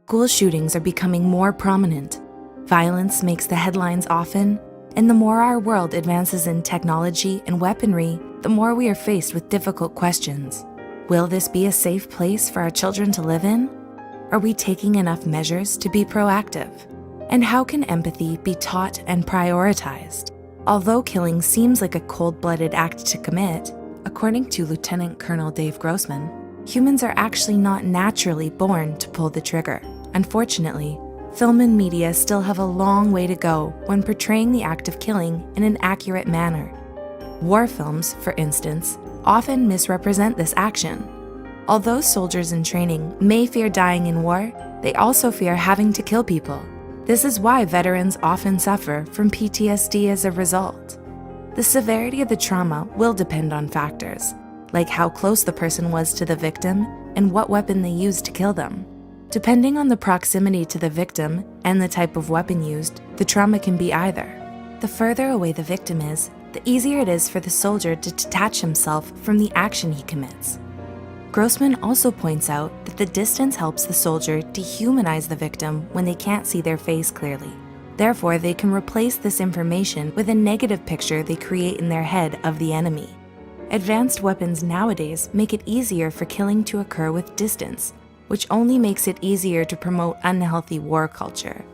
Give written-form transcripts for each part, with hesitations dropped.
School shootings are becoming more prominent. Violence makes the headlines often, and the more our world advances in technology and weaponry, the more we are faced with difficult questions. Will this be a safe place for our children to live in? Are we taking enough measures to be proactive? And how can empathy be taught and prioritized? Although killing seems like a cold-blooded act to commit, according to Lieutenant Colonel Dave Grossman, humans are actually not naturally born to pull the trigger. Unfortunately, film and media still have a long way to go when portraying the act of killing in an accurate manner. War films, for instance, often misrepresent this action. Although soldiers in training may fear dying in war, they also fear having to kill people. This is why veterans often suffer from PTSD as a result. The severity of the trauma will depend on factors, like how close the person was to the victim and what weapon they used to kill them. Depending on the proximity to the victim and the type of weapon used, the trauma can be either. The further away the victim is, the easier it is for the soldier to detach himself from the action he commits. Grossman also points out that the distance helps the soldier dehumanize the victim when they can't see their face clearly. Therefore, they can replace this information with a negative picture they create in their head of the enemy. Advanced weapons nowadays make it easier for killing to occur with distance, which only makes it easier to promote unhealthy war culture.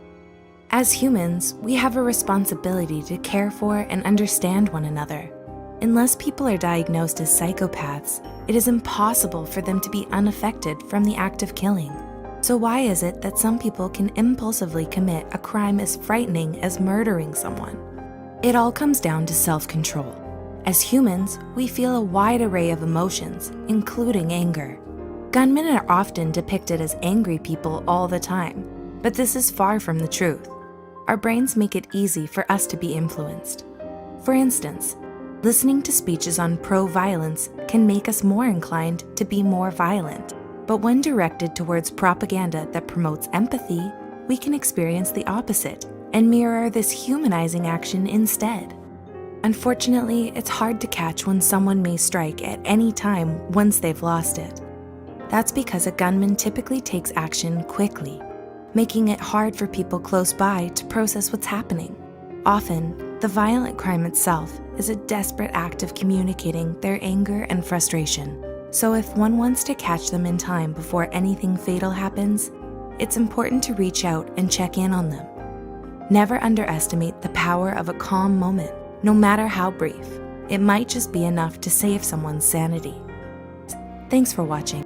As humans, we have a responsibility to care for and understand one another. Unless people are diagnosed as psychopaths, it is impossible for them to be unaffected from the act of killing. So why is it that some people can impulsively commit a crime as frightening as murdering someone? It all comes down to self-control. As humans, we feel a wide array of emotions, including anger. Gunmen are often depicted as angry people all the time, but this is far from the truth. Our brains make it easy for us to be influenced. For instance, listening to speeches on pro-violence can make us more inclined to be more violent. But when directed towards propaganda that promotes empathy, we can experience the opposite and mirror this humanizing action instead. Unfortunately, it's hard to catch when someone may strike at any time once they've lost it. That's because a gunman typically takes action quickly, making it hard for people close by to process what's happening. Often, the violent crime itself is a desperate act of communicating their anger and frustration. So if one wants to catch them in time before anything fatal happens, it's important to reach out and check in on them. Never underestimate the power of a calm moment, no matter how brief. It might just be enough to save someone's sanity. Thanks for watching.